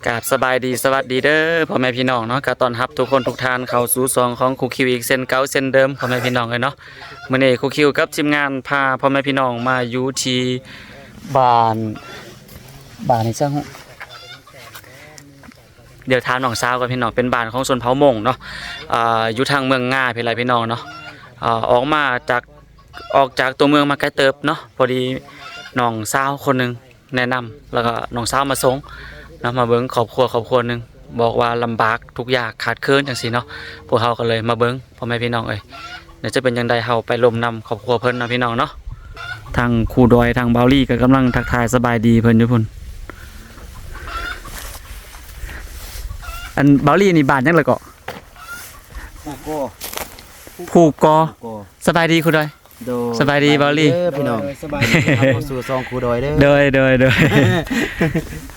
กราบสบายดีสวัสดีเด้อพ่อแม่พี่น้องเนาะก็ต้อนรับทุกคนทุกท่านเข้าสู่ซองของครูคิวอีกเส้นเก่าเส้นเดิมพ่อแม่พี่น้องเลยเนาะมื้อนี้ครูคิวกับทีมงานพาพ่อแม่พี่น้องมาอยู่ที่บ้านนี่จังเดี๋ยวถามน้องสาวก่อนพี่น้องเป็นบ้านของชนเผ่ามงเนาะอยู่ทางเมืองง่าพี่ไรพี่น้องเนาะออกจากตัวเมืองมาไกลเติบเนาะพอดีน้องสาวคนนึงแนะนำแล้วก็น้องสาวมาส่งเนาะมาเบิ่งครอบครัวนึงบอกว่าลำบากทุกอย่างขาดเคินจังซี่เนาะพวกเฮาก็เลยมาเบิ่งพ่อแม่พี่น้องเอ้ยเดี๋ยวจะเป็นจังไดเฮาไปลมนำครอบครัวเพิ่นเนาะพี่น้องเนาะทางครูดอยทางเบาลี่ก็กำลังทักทายสบายดีเพิ่นอยู่พุ่นอันเบาลี่นี่บ้านจังเลยก็ผูกกอสบายดีครูดอยสบายดีเบาลี่พี่น้องสบายดีเข้าสู่ซองครูดอยเด้อโดย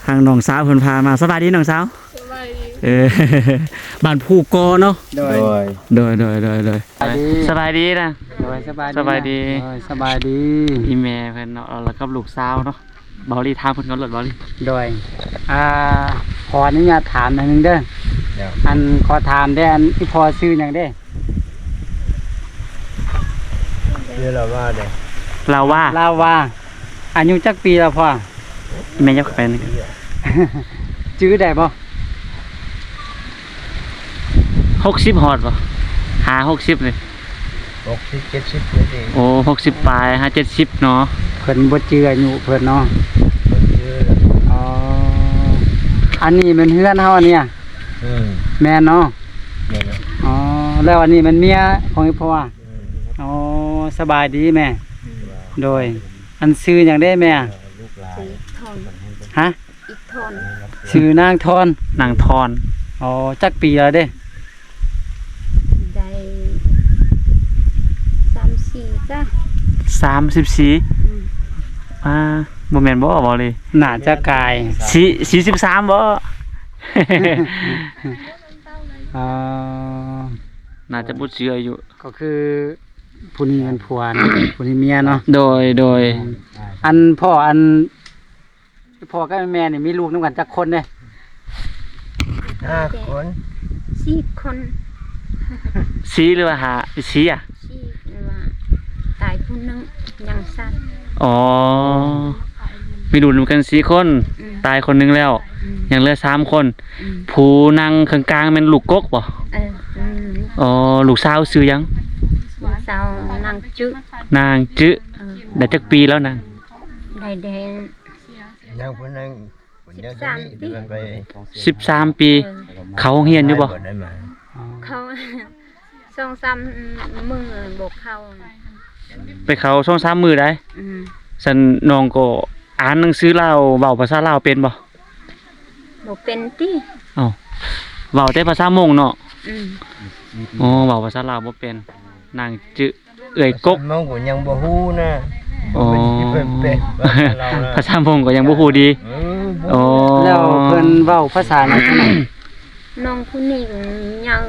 ทางน้องสาวเพิ่นพามาสบายดีน้องสาวสบายดีบ้านผูกกอเนาะโดยสบายดีนะสบายดีอีแม่เพิ่นเนาะแล้วก็ลูกสาวเนาะเบาลี่ถามเพิ่นก่อนรถเบาลี่โดยขออนุญาตถามหน่อยนึงเด้ออันขอถามได้อันที่พอซื้อหยังเด้เราว่าอายุจักปีแล้วพ่อแม่ยักไปนี่จื้อได้บ่60ฮอดบ่60เลย60 70นี่โอ้60ปลาย70เนาะเพิ่นบ่จื้ออายุเพิ่นเนาะอ๋ออันนี้มันเฮือนเฮาอันเนี้ยแม่นเนาะอ๋อแล้วอันนี้มันเมียของอีพ่ออ๋อสบายดีแม่โดยอันซื้ออย่างได้แม่ฮะซื้อนางทอนอ๋อจักปีแล้วเด้ได้34จ้ะ34บ่แม่นบ่เลยน่าจะกาย43บ่น่าจะบ่เชื่ออยู่ก็คือผู้นี้เป็นผัวผู้นี้เมียเนาะโดยอันพ่อกับแม่นี่มีลูกนำกันจักคนเด้5 คน4 คนสีหรือว่าหาสีอ่ะ4หรือว่าตายผู้นึงยังสั้นอ๋อมีลูกนำกัน4คนตายคนนึงแล้วยังเหลือ3คนผู้นั่งข้างกลางเป็นลูกกกบ่อ๋อลูกสาวชื่อหยังสาวนางจื้ได้จักปีแล้วนางได้แดงยังคนนึง13 ปีเขาเฮียนอยู่บ่เขา2-3 มื้อบ่เข้าไปเขา2-3 มื้อได้ฉันน้องก็อ่านหนังสือลาวเว้าภาษาลาวเป็นบ่เป็นติ อ้าวเว้าแต่ภาษามงเนาะอ๋อเว้าภาษาลาวบ่เป็นนางจื้อเอื้อยกกมงก็ยังบ่ฮู้นะอ๋อภาษามงก็ยังบ่ฮู้ดีอ๋อแล้วเพิ่นเว้าภาษาหยังน้องผู้นี้ยัง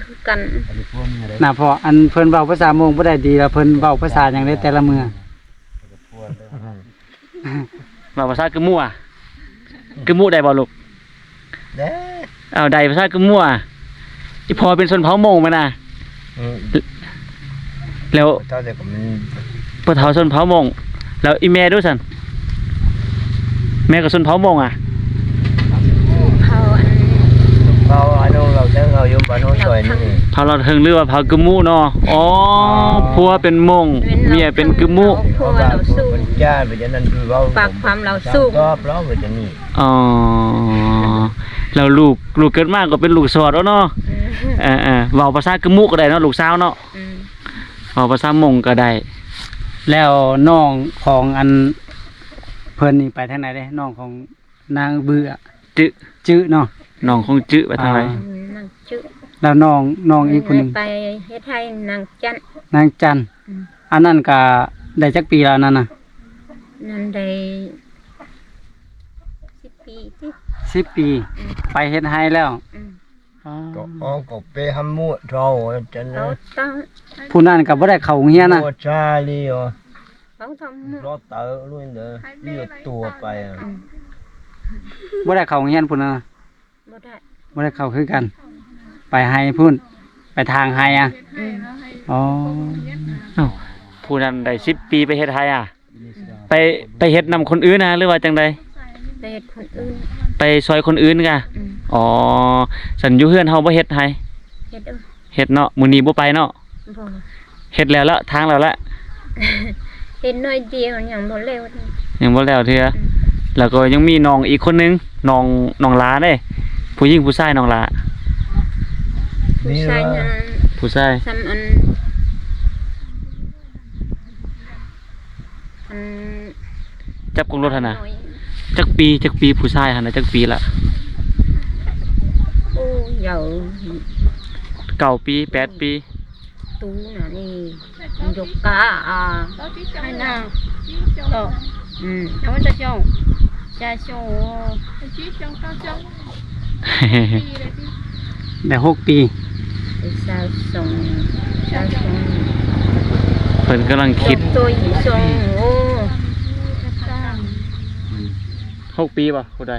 คือกันน่ะพ่ออันเพิ่นเว้าภาษามงบ่ได้ดีแล้วเพิ่นเว้าภาษาหยังได้แต่ละมื้อเว้าภาษากึมั่วกึมู่ได้บ่ลูกได้อ้าวได้ภาษากึมั่วอีพอเป็นชนเผ่ามงมั้ยน่ะแล้วเท่าแต่ก็มันปะเฒ่าชนเผ่ามงแล้วอีแม่ดูซั่นแม่ก็ชนเผ่ามงอ่ะเผาอันนู้นเราเอยู่บ้านโน้นซอยนี่เผาเราถึงหรือว่าเผากึมู่เนาะอ๋อผัวเป็นมงเมียเป็นกึมู่ผัวเราสู้จ้าไปจังนั้นคือเว้าปากความเราสู้ก็เพราะว่าจะนี่อ๋อแล้วลูกเกิดมาก็เป็นลูกสอดเนาะเว้าภาษากึมู่ก็ได้เนาะลูกสาวเนาะเว้าภาษามงก็ได้แล้วน้องของอันเพิ่นนี่ไปทางไหนเด้น้องของนางเบื่อจื้อเนาะน้องของจื้อไปทางไหนนางจื้อแล้วน้องอีกคนนึงไปเฮ็ดให้นางจันอันนั้นก็ได้จักปีแล้วนั่นน่ะนั่นได้10 ปีติ10 ปีไปเฮ็ดให้แล้วก็ไปหำมู่เฒ่าจังนั้นผู้นั้นก็บ่ได้เข้าโรงเรียนน่ะโอ้ชาลีอ๋อรถเตอรุ่นเด้อนี่ตัวไป บ่ได้เข้าโรงเรียนพุ่นน่ะ บ่ได้ บ่ได้เข้าคือกัน ไปให้พุ่นไปทางให้อ่ะ อืม อ๋อ เอ้าผู้นั้นได้10 ปีไปเฮ็ดไทยอ่ะไปเฮ็ดนำคนอื่นนะหรือว่าจังใด ไปเฮ็ดคนอื่น ไปซอยคนอื่นกะ อืม อ๋อสันอยู่เฮือนเฮาบ่เฮ็ดให้ เฮ็ดเด้อ เฮ็ดเนาะมื้อนี้บ่ไปเนาะ บ่ เฮ็ดแล้วละทางแล้วละ เฮ็ดน้อยเดียวยังบ่เร็วนี่ ยังบ่แล้วเทื่อแล้วก็ยังมีน้องอีกคนนึงน้องหลาเด้ผู้หญิงผู้ชายน้องหลา ผู้ชายนั้น ผู้ชาย ซ้ำอันอัน จับกงรถหั่นน่ะ อย จักปีผู้ชายหั่นน่ะจักปีละ โอ้ยาว 9 ปี8 ปี tú là đi dục cá à Hai nào? Ờ, ừ cháu cho chồng. Cha cho chí trong cao chân. ได้6 ปี thì sao sống sao เพิ่นกำลังคิด sống tôi chỉ sống ô 6 ปีป่ะผู้ใด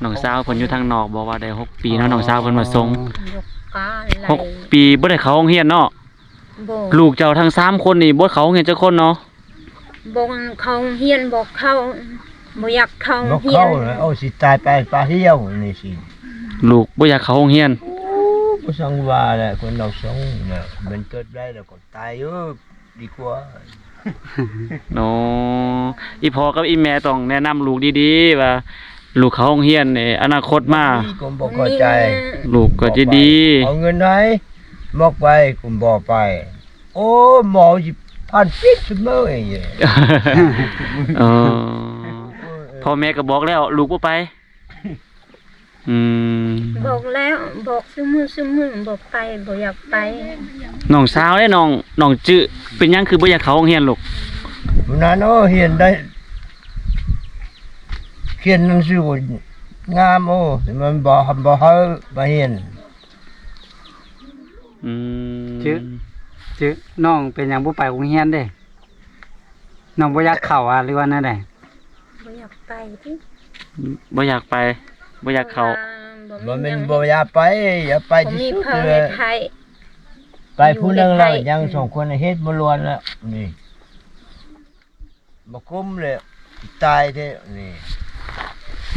น้องสาวเพิ่นอยู่ทางนอกบอกว่าได้6 ปีเนาะน้องสาวเพิ่นมาส่ง dục cá 6 lại ปีบ่ได้เข้าโรงเรียนเนาะ bộ ลูกเจ้าทั้ง3คนนี่บ่เข้าโรงเรียนจักคนเนาะ bộ không hiền bộ không bộ giặc น không กเข้า hiền แล้วเอาสิตายไปปลาเหี้ยวนี่สิ ลูกบ่อยากเข้าโรงเรียน บ่สังว่าแหละคนเราสงน่ะมันเกิดได้แล้วก็ตายดีกว่า เนาะอีพ่อกับอีแม่ต้องแนะนำลูกดีๆว่าลูกเข้าโรงเรียนนี่อนาคตมา นี่ก็บ่เข้าใจ ลูกก็จะดี เอาเงินไหนบอกไปกูบอกไป โอ้หมอสิพันปิดเสมอเอง เออพ่อแม่ก็บอกแล้ว ลูกบ่ไป อืม bộ léo bộ sớm bộ bay bộ giặc bay น้องสาวเด้น้องจื้อเป็นหยังคือบ่อยากเข้าโรงเรียนลูก วันนั้นเฮียนได้เขียนหนังสืองามแต่มันบ่เฮาบ่เฮียน อืม จื้อน้องเป็นหยังบ่ไปโรงเรียนเด้น้องบ่อยากเข้าอ่ะหรือว่านั่นใด bộ giặc bay chứ บ่อยากไปบ่อยากเข้า บ่แม่นบ่อย่าไปอย่าไป ผม ที่ มี สุด เพิ่ม เล ใน ย ไทย ไปผู้หนึงแล้วยังสองคนเฮ็ดบ่ล้วนแล้วนี่บ่คุ้มเลยตายแท้นี่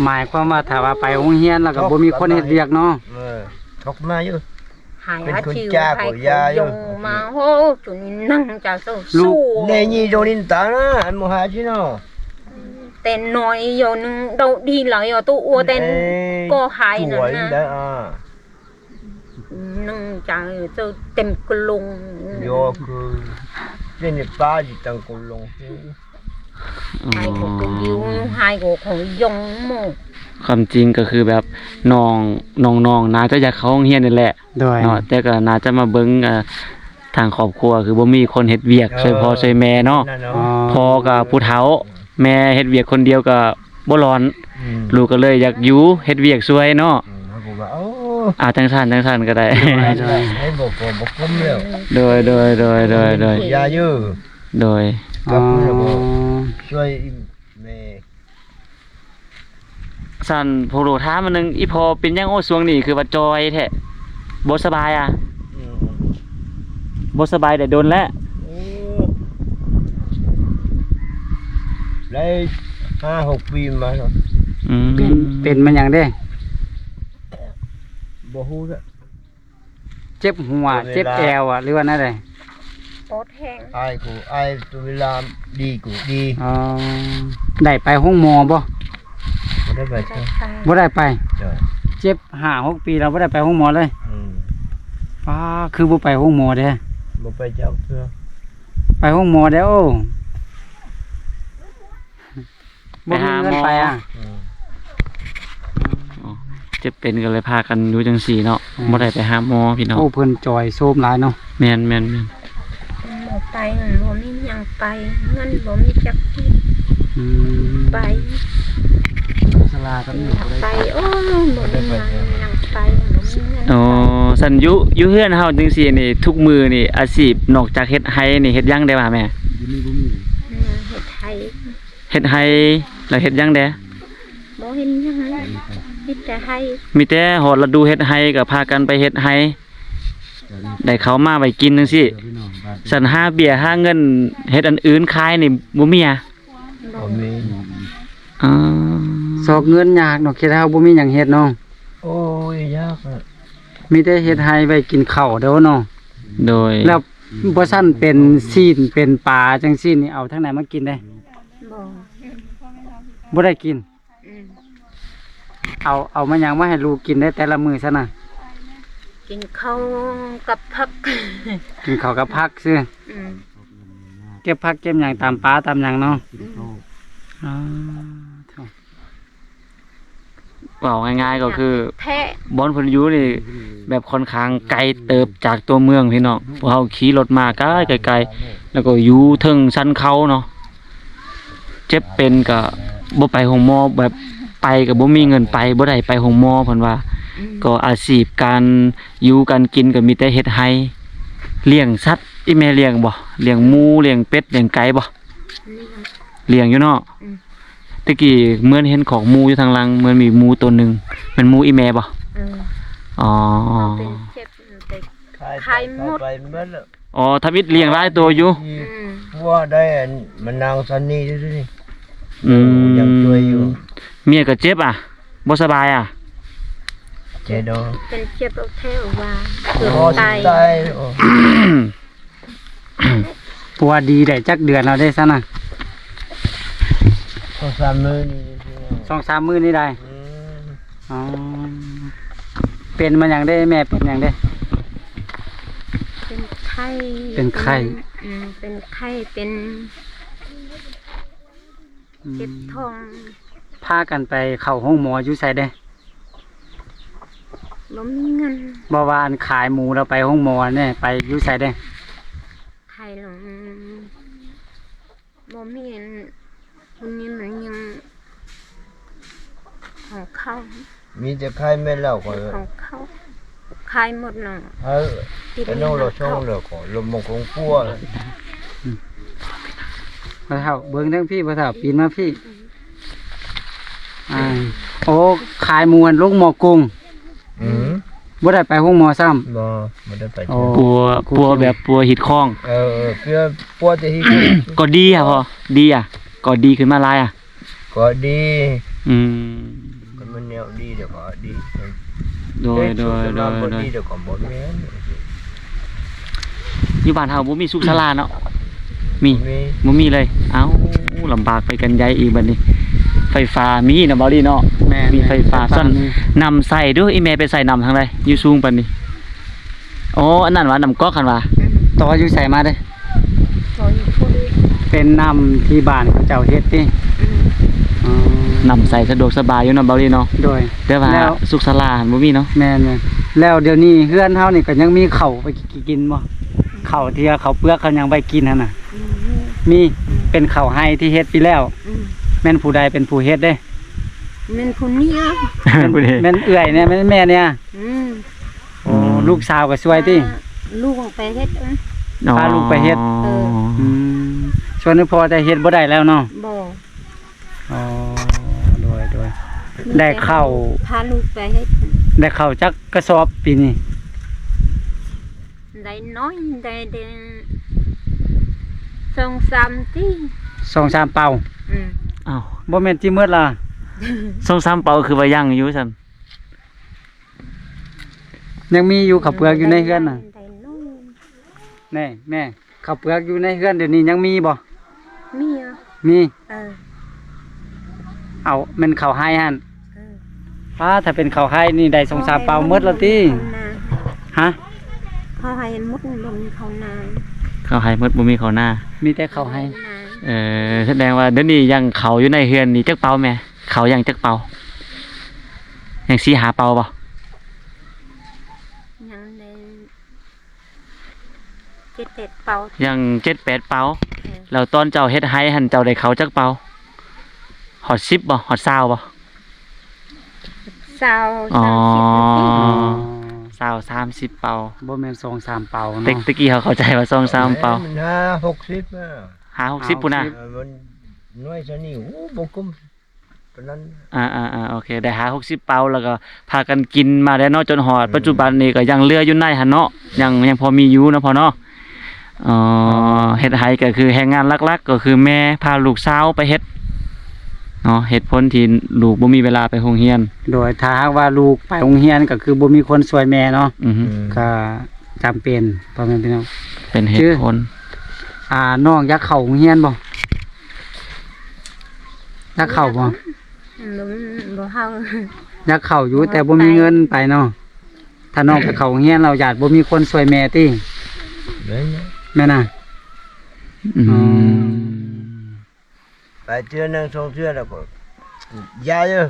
หมายความว่าถ้าว่าไปโรงเรียนแล้วก็บ่มีคนเฮ็ดเวียกเนาะ ทกมาอยู่ Hải Bên á con chiều cha hai của cổ gia dùng chứ. mà hô chủ năng chào sâu Lúc su ในนี่โดนินตานะอันโมหาชิโน tên nói vô nâng đâu đi lại ở tu ua tên cô hai สวย nữa ได้ nè อ่า nâng chào sâu tìm cái lùng โยคือเล่นในป่าจิตังกุลง hai cổ cổ yêu hai cổ cổ dùng mồ ความจริงก็คือแบบน้องน่าจะอยากเข้าโรงเรียนนี่แหละ โดย เนาะแต่ก็น่าจะมาเบิ่งทางครอบครัวคือบ่มีคนเฮ็ดเวียกช่วยพ่อช่วยแม่เนาะ นั่น อ๋อ เนาะ พ่อก็ผู้เฒ่าแม่เฮ็ดเวียกคนเดียวก็บ่ร้อน ลูกก็เลยอยากอยู่เฮ็ดเวียกช่วยเนาะ เขาก็ว่าโอ้ จังซั่นก็ได้ ให้บอกก็บอกคุ้มแล้ว โดย ยาเยอะ โดย กับระบบช่วยแม่ สั่นพวกโลถามมันนึงอีพอเป็นหยังโอ้ช่วงนี้คือว่าจอยแท้บ่สบายอ่ะบ่สบายได้โดนแล้ว ได้5-6 ปีมาเนาะ อืม เป็นมันหยังเด้ บ่ฮู้ละ เจ็บหัวเจ็บแอวอ่ะหรือว่านั่นใด bót hẹn อายกูอายตัวเวลาดีกูดี อ๋อได้ไปห้องหมอบ่ บ่ได้ไปเถอะ บ่ได้ไป เด้อ เจ็บ5-6 ปีเราบ่ได้ไปห้องหมอเลย อืม ป้าคือบ่ไปห้องหมอเด้ บ่ไปเจ้าเพื่อ ไปห้องหมอเด้อโอ้บ่มีเงินไปอ่ะ อืม เจ็บเป็นก็เลยพากันอยู่จังซี่เนาะบ่ได้ไปหาหมอพี่น้อง โอ้เพิ่นจอยโซมหลายเนาะ แม่น một tay bộ mi nhằng tay ngân bộ mi chắc đi อืม bay สลาก็มีบ่ได้ tay ô bộ mi nhằng tay bộ mi อ๋อ nhằng สันอยู่เฮือนเฮาจังซี่นี่ทุกมื้อนี่อาชีพนอกจากเฮ็ดไห้นี่เฮ็ดหยังได้บ่แม่ hết hay เฮ็ดไห้แล้วเฮ็ดหยังได้ hết บ่เห็นยังไงมีแต่ให้ มีแต่หอดฤดูเฮ็ดไห้ก็พากันไปเฮ็ดไห้ได้เขามาไว้กินจังซี่สันหาเบียร์หาเงินเฮ็ดอันอื่นขายนี่บ่มีอ่ะ บ่มี อ๋อ สอกเงินยากเนาะคิดว่าบ่มีหยังเฮ็ดเนาะ โอ้ยยากอะ มีแต่เฮ็ดให้ไว้กินข้าวเด้อเนาะ โดย แล้วบ่ซั่นเป็นซีนเป็นปลาจังซี่นี่เอาทางไหนมากินได้ บ่ บ่ได้กิน อืม เอามาหยังมาให้ลูกกินได้แต่ละมื้อซะน่ะ กินข้าวกับผัก กินข้าวกับผักซื่อ อืม เก็บผักเก็บหยังตามป่าตามหยังเนาะ อืม อ๋อ เว้าง่ายๆก็คือ แท้ บอนเพิ่นอยู่นี่แบบค่อนข้างไกลเติบจากตัวเมืองพี่น้องพวกเฮาขี่รถมาไกลๆแล้วก็อยู่เทิงชั้นเขาเนาะเจ็บเป็นก็บ่ไปโรงหมอแบบไปก็บ่มีเงินไปบ่ได้ไปโรงหมอเพิ่นว่า อืม ก็อาชีพการอยู่การกินก็มีแต่เฮ็ดไร่เลี้ยงสัตว์อีแม่เลี้ยงบ่เลี้ยงหมูเลี้ยงเป็ดเลี้ยงไก่บ่ นี่ เลี้ยงอยู่เนาะ อืม ตะกี้เหมือนเห็นของหมูอยู่ทางหลังเหมือนมีหมูตัวหนึงเป็นหมูอีแม่บ่ อืม อ๋อ เป็นเจ็บแต่ ขายหมดไปหมดแล้ว อ๋อทวิตเลี้ยงหลายตัวอยู่ อืม ว่าได้อันมันนางซันนี่ด้วยนี่ อืม ยังช่วยอยู่ เมียก็เจ็บอ่ะบ่สบายอ่ะ เจดอ เป็นเจ็บเอาแท้ว่าเกือบ โอ้ ตาย ตายโอ้ ปัวดีได้จักเดือนแล้วได้ซะน่ะ ต้องสามมือนี่ 2-3 มื้อนี้ได้ อืม อ๋อเป็นมันหยังได้แม่เป็นหยังได้ เป็นไข้ เป็นไข้ อืมเป็นไข้เป็นเจ็บท้อง พากันไปเข้าห้องหมออยู่ไสได้ บ่มีเงิน บ่ว่าอันขายหมูเราไปห้องหมอเนี่ยไปอยู่ไสได้ ไข้หลงบ่มีอันคนนี้มันยังของเขา มีแต่ใครไม่เล่าก็ ของเขาขายหมดเนาะ เออแต่น้องเราช่องเราก็ลมมงคงพัว บ่เฒ่าเบิ่งทั้งพี่บ่เฒ่าปีนมาพี่อ่าโอ้ขายหมูอันลูกหมอกรุง อืม บ่ได้ไปห้องหมอซ้ำ บ่ไม่ได้ไป โอ้ ปัวแบบปัวหิดข้อง เออเพื่อพัวจะฮิ ก็ดีอ่ะพอดีอ่ะก็ดีขึ้นมาหลายอ่ะ ก็ดี อืม ก็มันแนวดีเดี๋ยวก็ดี โดย บ่ โดย ดีเดี๋ยวก็บ่แม่น อยู่บ้านเฮาบ่มีสุขศาลาเนาะมี มี บ่มีเลย เอ้าลำบากไปกันใหญ่อีกบัดนี้ ไฟฟ้ามีนะบ่ดีเนาะ แม่ มีไฟฟ้าซ่อนนำใส่เด้วยอีแม่ไปใส่นำทางใดอยู่สูงปานนี้อ๋ออันนั้นว่านำก๊อกคันว่า ต่ออยู่ไสมาเด้อ ขออยู่คน เป็นน้ำที่บ้านเขาเจ้าเฮ็ดติ อืม อ๋อน ำใส่สะดวกสบายอยู่เนาะบ่ดีเนาะ โดย แต่ว่า แล้ว สุขศาลาบ่มีเนาะ แม่นๆแล้วเดี๋ยวนี้เฮือนเฮานี่ก็ยังมีข้าวไปกินบ่ข้าวที่เขาวเปลือกเขายังไปกินหั่นน่ะ อืม มีเป็นข้าวไห้ที่เฮ็ดไปแล้ว อืม แม่นผู้ใดเป็นผู้เฮ็ดเด้ มันคนนี้อ่ะ บ่ดี แม่นเอื้อยเนี่ยแม่นแม่เนี่ย อืม โอ้ลูกสาวก็ช่วยติ ลูกออกไปเฮ็ดเอ้ย พาลูกไปเฮ็ด เออ อืมส่วนนี้พอแต่เฮ็ดบ่ได้แล้วเนาะ บ่ อ๋อโดยได้ข้าว พาลูกไปเฮ็ด ได้ข้าวจักกระสอบปีนี้ ได้น้อยได้เดสองสามที่ 2-3 เป่า อืม อ้าว บ่แม่นที่มืดล่ะ 2-3เป่าคือว่ายังอยู่ซั่น ยังมีอยู่ข้าวเปลือกอยู่ในเฮือนน่ะ ได้น้อย แน่แม่ข้าวเปลือกอยู่ในเฮือนเดี๋ยวนี้ยังมีบ่ มีอ่ะ มี เออ เอาแม่นข้าวไห้หั่น เออ ถ้าเป็นข้าวไห้นี่ได้2-3เป่าหมดแล้วติฮะ เขาให้หมดบ่มีเขานา ข้าวให้หมดบ่มีข้าวหน้า มีแต่ข้าวไห้ แสดงว่าเดี๋ยวนี้ยังเขาอยู่ในเฮือนนี่จักเป่าแม่เขายังจักเป่ายังสิหาเป่าบ่ ยังได้7-8เป่า ยัง 7-8 เป่า เออ แล้วตอนเจ้าเฮ็ดไห้หั่นเจ้าได้เขาจักเป่าฮอด10บ่ฮอด20บ่ สาว อ๋อ สาวสิบ 20 30 เป่า บ่แม่น2-3เป่า ตะ เนาะ ตะกี้เขาเข้าใจว่า2-3 เป่า มัน50 60อ่ะ หา60พุ่นน่ะ มันน้อยซะนี่โอ้บ่คุ้ม ปานนั้น โอเคได้หา60เปาแล้วก็พากันกินมาได้เนาะจนฮอดปัจจุบันนี้ก็ยังเหลืออยู่ในหั่นเนาะยังพอมีอยู่เนาะพ่อเนาะเฮ็ดไห้ก็คือแรงงานหลักๆก็คือแม่พาลูกสาวไปเฮ็ดเนาะเหตุผลที่ลูกบ่มีเวลาไปโรงเรียน โดยถ้าหากว่าลูกไปโรงเรียนก็คือบ่มีคนช่วยแม่เนาะ อือฮึ ก็จำเป็นพ่อแม่พี่น้อง เป็นเหตุผล น้องอยากเข้าโรงเรียนบ่อยากเข้าบ่ บ่เฮา อยากเข้าอยู่แต่บ่มีเงินไปเนาะถ้าน้องไปเข้าโรงเรียนเราญาติบ่มีคนช่วยแม่ติ แม่น แม่น่ะ ไปเทื่อนึง2เทื่อแล้วก็ยายเอ้อ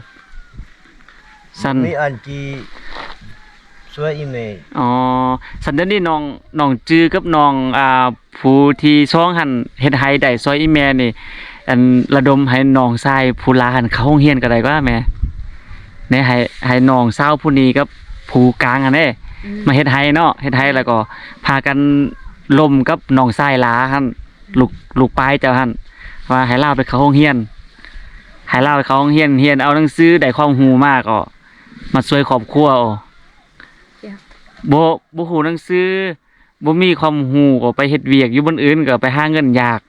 สั่น มีอันที่ช่วยอีเมล สันเดยวนี้น้องจื้อกับน้องผู้ที่ช่องหันเฮ็ดไห้ได้ซอยอีแม่นี่อันระดมให้น้องชายผู้ลาหันเข้าโรงเรียนก็ได้ก็แม่แน่ให้น้องสาวผู้นี้กับผู้กลางอันนี้มาเฮ็ดไห้เนาะเฮ็ดไห้แล้วก็พากันล่มกับน้องชายลาหั่นลูกปลายเจ้าหั่นว่าให้ลาไปเข้าโรงเรียนให้ลาไปเข้าโรงเรียนเรียนเอาหนังสือได้ความรู้มากก็มาช่วยครอบครัวบ่ฮู้หนังสือบ่มีความรู้ก็ไปเฮ็ดเวียกอยู่บนอื่นก็ไปหาเงินยาก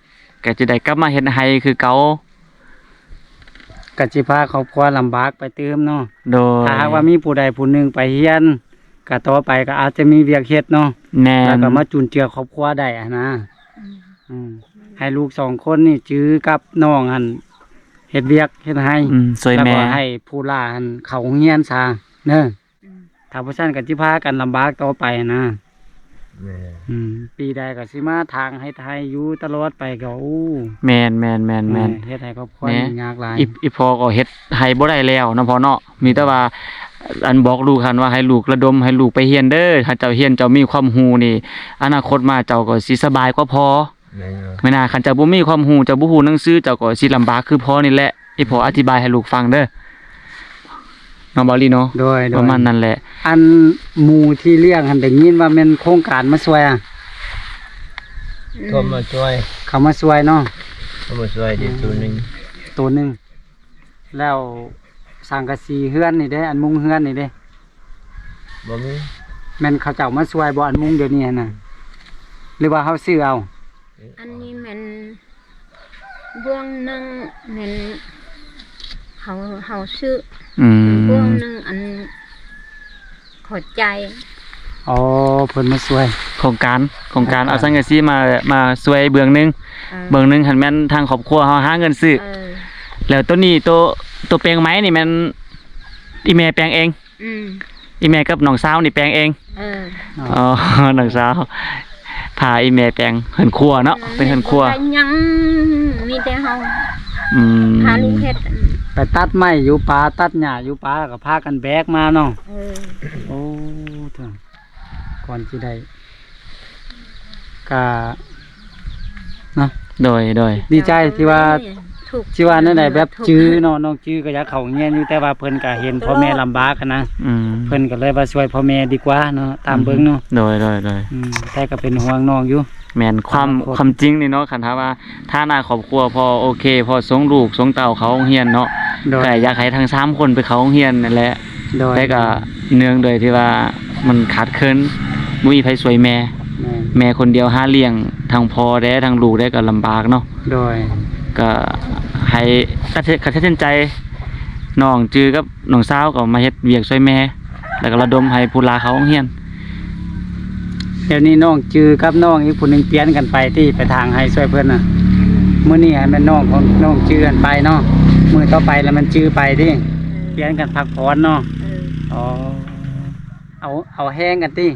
ก็จะได้กลับมาเฮ็ดไห้คือเก่า ก็สิพาครอบครัวลำบากไปเติมเนาะ โดย ถ้าหากว่ามีผู้ใดผู้หนึ่งไปเรียนก็ต่อไปก็อาจจะมีเวียกเฮ็ดเนาะ แน่ แล้ว น ก็มาจุนเจือครอบครัวได้อะนะให้ลูก2คนนี่จื้อกับน้องหั่นเฮ็ดเวียกเฮ็ดให้ สวย แล้ว แม่ ก็ให้ผู้ล่าหั่นเข้าโรงเรียนซะเด้อถ้าบ่ซั่นก็สิพากันลำบากต่อไปนะ แม่ ปีใดก็สิมาทางให้ไทยอยู่ตลอดไปก็โอ้ แม่น เฮ็ดให้ครอบครัว แหน่ นี่ยากหลาย อีพอก็เฮ็ดให้บ่ได้แล้วเนาะพ่อเนาะมีแต่ว่าอันบอกลูกหันว่าให้ลูกระดมให้ลูกไปเรียนเด้อถ้าเจ้าเรียนเจ้ามีความรู้นี่อนาคตมาเจ้าก็สิสบายกว่าพอ แม่ ไม่น่าคันเจ้าบ่มีความรู้เจ้าบ่ฮู้หนังสือเจ้าก็สิลำบากคือพอนี่แหละอีพออธิบายให้ลูกฟังเด้อน้องบอลลี่เนาะ โดย ประมาณนั้นแหละ อันหมู่ที่เลี้ยงหันได้ยินว่าแม่นโครงการมาช่วยอะ ก็มาช่วย เขามาช่วยเนาะ ก็มาช่วยเด็กตัวหนึง ตัวหนึงแล้วสังกะสีเฮือนนี่เด้อันมุงเฮือนนี่เด้ บ่มี แม่นเขาเจ้ามาช่วยบ่อันมุงเดี๋ยวนี้หั่นน่ะหรือว่าเฮาซื้อเอา อันนี้มันเบื้องหนึงมันเฮาซื้อ เบื้องหนึงอันขอใจ อ๋อเพิ่นมาช่วย โครงการเอาสังกะสีมาช่วยเบื้องหนึง เบื้องหนึงหันแม่นทางครอบครัวเฮาหาเงินซื้อ แล้วตัวนี้ตัวแปลงไม้นี่มันอีแม่แปลงเอง อีแม่กับน้องสาวนี่แปลงเอง อ๋อ น้องสาวพาอีแม่แปลงเฮือนครัวเนาะเป็นเฮือนครัว บ่ได้หยังมีแต่เฮา อืม พาลูกเฮ็ด ไปตัดไม้อยู่ป่าตัดหญ้าอยู่ป่าก็พากันแบกมาเนาะ โอ้เถอะก่อนสิได้ก็เนาะ โดย ดีใจที่ว่า ถูก ที่ว่านั่นแหละแบบจื้อเนาะน้องจื้อก็อยากเข้าโรงเรียนอยู่แต่ว่าเพิ่นก็เห็นพ่อแม่ลำบากอะนะ เพิ่นก็เลยว่าช่วยพ่อแม่ดีกว่าเนาะตามเบิ่งเนาะ โดย แต่ก็เป็นห่วงน้องอยู่ แม่นความจริงนี่เนาะคันถ้าว่าถ้าหน้าครอบครัวพอโอเค พอส่งลูกส่งเต้าเขาโรงเรียนเนาะ โดย ก็อยากให้ทั้ง3คนไปเข้าโรงเรียนนั่นแหละ โดย แต่ก็เนื่องโดยที่ว่ามันขาดเคินบ่มีไผช่วยแม่ แม่คนเดียวหาเลี้ยงทั้งพ่อได้ทั้งลูกได้ก็ลำบากเนาะ โดย ก็ให้คัดเส้นใจน้องจือกับน้องสาวก็มาเฮ็ดเวียกช่วยแม่ แล้วก็ระดมให้ผู้ลาเขาโรงเรียน เดี๋ยวนี้น้องจื้อกับน้องอีกผู้หนึงเปลี่ยนกันไปที่ไปทางให้ช่วยเพิ่นน่ะมื้อนี้ให้แม่นน้องของน้องจื้อกันไปเนาะมื้อต่อไปแล้วมันจื้อไปติเปลี่ยนกันพักผ่อนเนาะอ๋อเอาแห้งกันติ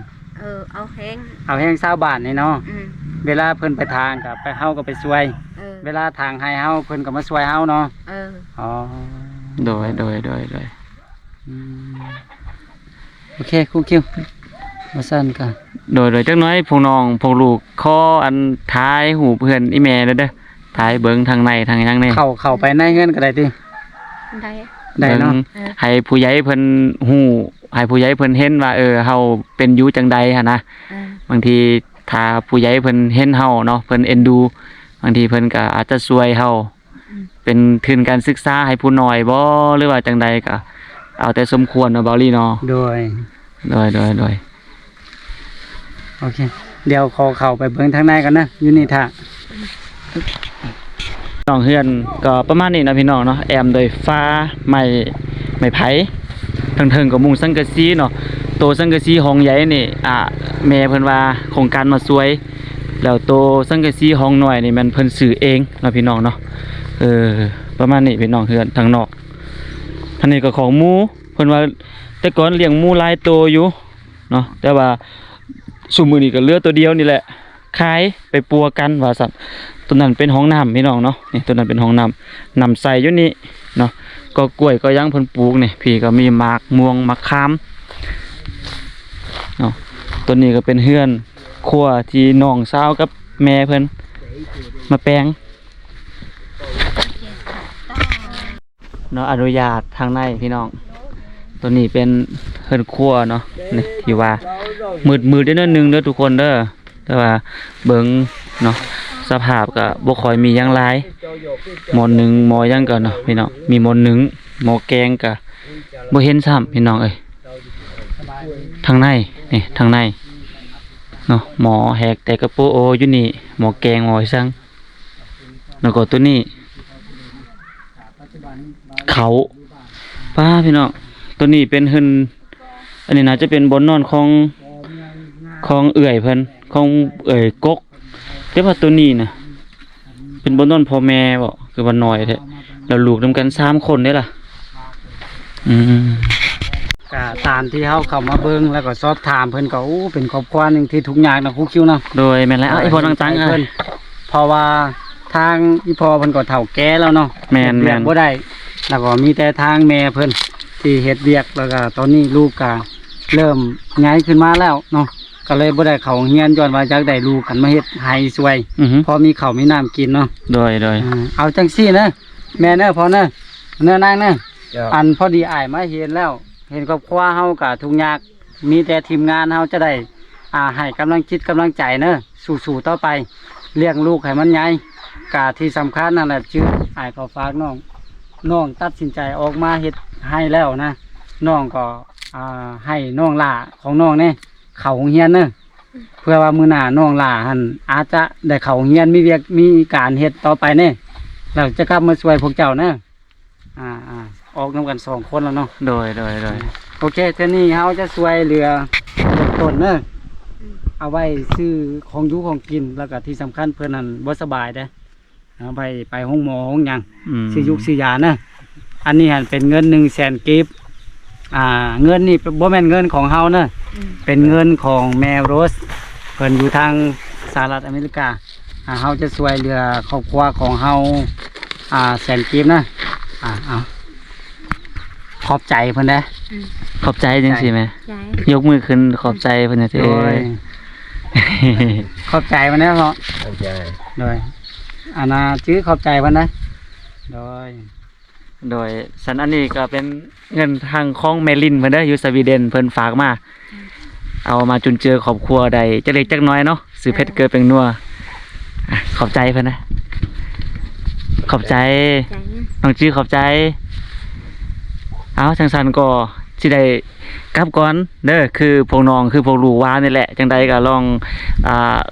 เอาแห้ง เอาแห้ง20 บาทนี่เนาะ อืม เวลาเพิ่นไปทางก็ไปเฮาก็ไปช่วย เวลาทางให้เฮาเพิ่นก็มาช่วยเฮาเนาะอ๋อ โดย อืมโอเคครูคิวมาสั่นก็ โดยจักหน้อยพวกน้องพวกลูกขออันท้ายหูเพื่อนอีแม่เด้อท้ายเบิ่งทางในทางหยังนี่ เข้าไปในเฮือนก็ได้ติ ได้ ได้เนาะ บิ่งให้ผู้ใหญ่เพิ่นฮู้ให้ผู้ใหญ่เพิ่นเห็นว่าเฮาเป็นอยู่จังใดหั่นนะบางทีถ้าผู้ใหญ่เพิ่นเห็นเฮาเนาะเพิ่นเอ็นดูบางทีเพิ่นก็อาจจะช่วยเฮา เป็นทุนการศึกษาให้ผู้น้อยบ่หรือว่าจังใดก็เอาแต่สมควรเนาะเบาลี่เนาะ โดย โดย โอเค เดี๋ยวขอเข้าไปเบิ่งทางในกันนะอยู่นี่ท่า น้องเฮือนก็ประมาณนี้นะพี่น้องเนาะแอมโดยฟ้าไม้ไผ่เทิงๆก็มุงสังกะสีเนาะโตสังกะสีห้องใหญ่นี่แม่เพิ่นว่าโครงการมาสวยแล้วโตสังกะสีห้องน้อยนี่มันเพิ่นซื้อเองเนาะพี่น้องเนาะประมาณนี้พี่น้องเฮือนทางนอกอันนี้ก็ของหมูเพิ่นว่าแต่ก่อนเลี้ยงหมูหลายโตอยู่เนาะแต่ว่าซุมื้อนี้ก็เหลือตัวเดียวนี่แหละขายไปปัวกันว่าซั่นตัวนั้นเป็นห้องน้ำพี่น้องเนาะนี่ตัวนั้นเป็นห้องน้ำใส่อยู่นี่เนาะก็กล้วยก็ยังเพิ่นปลูกนี่พี่ก็มีหมากม่วงมะขามเนาะตัวนี้ก็เป็นเฮือนครัวที่น้องสาวกับแม่เพิ่นมาแปลงเนาะอนุญาตทางในพี่น้องตัวนี้เป็นเฮือนครัวเนาะนี่ที่ว่ามืดๆนิดนึงเด้อทุกคนเด้อแต่ว่าเบิ่งเนาะสภาพก็บ่ค่อยมีหยังหลายหม้อนึงหม้อหยังก็เนาะพี่น้องมีหม้อนึงหม้อแกงก็บ่เห็นซ้ำพี่น้องเอ้ยทางในนี่ทางในเนาะหม้อแหกแต่กระโปโออยู่นี่หม้อแกงหม้อซังแล้วก็ตัวนี้เขาป้าพี่น้องตัวนี้เป็นหึนอันนี้น่าจะเป็นบนนอนของเอื่อยเพิ่นของเอื่อยกกแต่ว่าตัวนี้นะเป็นบนนอนพ่อแม่บ่คือว่าน้อยแท้แล้วลูกนำกัน3คนเด้ล่ะก็ตามที่เฮาเข้ามาเบิ่งแล้วก็สอบถามเพิ่นก็เป็นครอบครัวหนึงที่ทุกข์ยากนะครูคิวเนาะ โดยแม่นแล้วไอ้พ่อต่างๆ เพิ่นเพราะว่าทางอีพ่อเพิ่นก็เฒ่าแก่แล้วเนาะ แม่น เฮ็ดเวียกบ่ได้แล้วก็มีแต่ทางแม่เพิ่นที่เฮ็ดเวียกแล้วก็ตอนนี้ลูกก็เริ่มใหญ่ขึ้นมาแล้วเนาะก็เลยบ่ได้เข้าโรงเรียนย้อนว่าอยากได้ลูกกันมาเฮ็ดให้สวย พอมีข้าวมีน้ำกินเนาะ โดย เอาจังซี่นะแม่เด้อพ่อเด้อเด้อนางเด้ออันพอดีอ้ายมาเห็นแล้ว เห็นครอบครัวเฮาก็ทุกข์ยากมีแต่ทีมงานเฮาจะได้ให้กำลังจิตกำลังใจเด้อสู้ๆต่อไปเลี้ยงลูกให้มันใหญ่กะที่สำคัญนั่นแหละชื่ออ้ายก็ฝากน้องตัดสินใจออกมาเฮ็ดให้แล้วนะน้องก็ให้น้องหล่าของน้องนี่เข้าโรงเรียนเด้อเพื่อว่ามื้อหน้าน้องหล่าหั่นอาจจะได้เข้าโรงเรียนมีเวียกมีการเฮ็ดต่อไปนี่แล้วจะกลับมาช่วยพวกเจ้าเด้อออกนำกัน2คนแล้วเนาะ โดย โอเคเท่านี้เฮาจะช่วยเหลือต้นเด้อเอาไว้ซื้อของอยู่ของกินแล้วก็ที่สำคัญเพิ่นนั่นบ่สบายเด้อเอาไปห้องหมอห้องหยังซื้อยุกซื้อยานะอันนี้หั่นเป็นเงิน100,000กีบเงินนี่บ่แม่นเงินของเฮาเด้อเป็นเงินของแม่โรสเพิ่นอยู่ทางสหรัฐอเมริกาเฮาจะช่วยเหลือครอบครัวของเฮา100,000กีบนะเอาขอบใจเพิ่นเด้อ ขอบใจจังซี่แม่ ใจ ยกมือขึ้นขอบใจเพิ่นน่ะเด้ โดย ขอบใจมันนะเพราะ เข้าใจ โดยชื่อขอบใจมันนะโดยสันอันนี้ก็เป็นเงินทางของแมลินเพิ่นเด้ออยู่สวีเดนเพิ่นฝากมาเอามาจุนเจือครอบครัวได้จักเล็กจักน้อยเนาะซื้อเพชรเกิดเป็นนัวขอบใจเพิ่นนะขอบใจ ใจ น้องจื้อขอบใจเอาจังสันก็สิได้กลับก่อนเด้อคือพวกน้องคือพวกลูกว่านี่แหละจังใดก็ลอง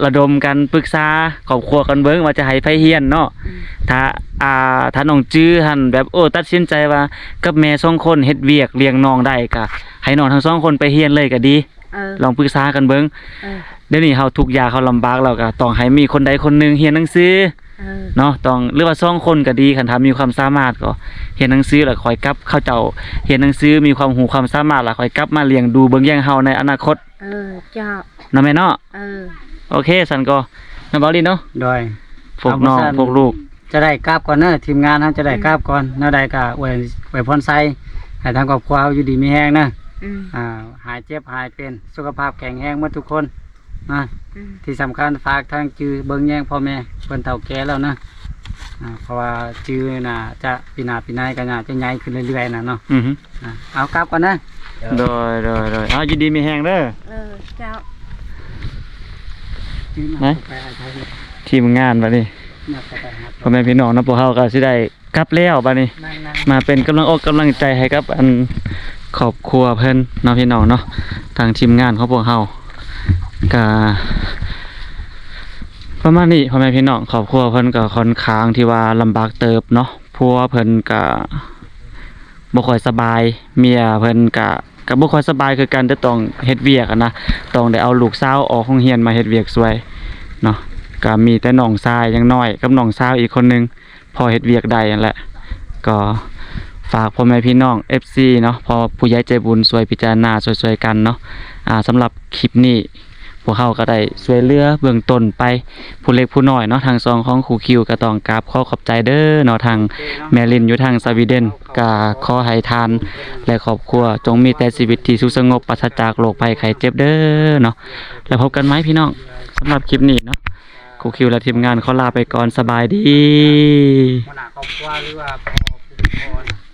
ระดมกันปรึกษาครอบครัวกันเบิ่งว่าจะให้ไผเฮียนเนาะถ้าน้องจื้อหั่นแบบตัดสินใจว่ากับแม่2คนเฮ็ดเวียกเลี้ยงน้องได้ก็ให้น้องทั้ง2คนไปเฮียนเลยก็ดีลองปรึกษากันเบิ่งเดี๋ยวนี้เฮาทุกอย่างเขาลำบากแล้วก็ต้องให้มีคนใดคนหนึงเรียนหนังสือเนาะต้องหรือว่า2คนก็ดีคันถ้ามีความสามารถก็เรียนหนังสือแล้วค่อยกลับเข้าเจ้าเรียนหนังสือมีความรู้ความสามารถแล้วค่อยกลับมาเลี้ยงดูเบิ่งแย่งเฮาในอนาคตเจ้าเนาะแม่เนาะโอเคสันก็น้าเบาลีเนาะ โดย พวกน้องพวกลูก จะได้กราบก่อนเนอะทีมงานเฮาจะได้กราบก่อนแนวใดก็อวยพรไสให้ทางครอบครัวเฮาอยู่ดีมีแรงนะหายเจ็บหายเป็นสุขภาพแข็งแรงหมดทุกคนนะที่สำคัญฝากทางจือเบิ่งแย่งพ่อแม่เพิ่นเฒ่าแก่แล้วนะเพราะว่าจือน่ะจะปีหน้าปีในก็น่าจะใหญ่ขึ้นเรื่อยๆน่ะเนาะเอากราบก่อนนะโดยเอาอยู่ดีมีแรงเด้อเจ้านะทีมงานบัดนี้พ่อแม่พี่น้องเนาะพวกเฮาก็สิได้ กลับแล้วบัดนี้ มาเป็นกำลังอกกำลังใจให้กับอันครอบครัวเพิ่นเนาะพี่น้องเนาะทางทีมงานของพวกเฮาก็ประมาณนี้พ่อแม่พี่น้องครอบครัวเพิ่นก็ค่อนข้างที่ว่าลำบากเติบเนาะผัวเพิ่นก็บ่ค่อยสบายเมียเพิ่นก็บ่ค่อยสบายคือกันแต่ต้องเฮ็ดเวียกอะนะต้องได้เอาลูกสาวออกโรงเรียนมาเฮ็ดเวียกช่วยเนาะก็มีแต่น้องชายยังน้อยกับน้องสาวอีกคนนึงพอเฮ็ดเวียกได้นั่นแหละก็ฝากพ่อแม่พี่น้อง FC เนาะพอผู้ใหญ่ใจบุญช่วยพิจารณาช่วยๆกันเนาะสำหรับคลิปนี้พวกเขาก็ได้ช่วยเหลือเบื้องต้นไปผู้เล็กผู้น้อยเนาะทางซองของครูคิวก็ต้องกราบขอขอบใจเด้อเนาะทางแมรินอยู่ทางสวีเดนก็ขอให้ทานและครอบครัวจงมีแต่ชีวิตที่สุขสงบปราศจากโรคภัยไข้เจ็บเด้อเนาะแล้วพบกันไหมพี่น้องสำหรับคลิปนี้เนาะครูคิวและทีมงานขอลาไปก่อนสบายดี หัวหน้าครอบครัวหรือว่าพ่อผู้ปกครอง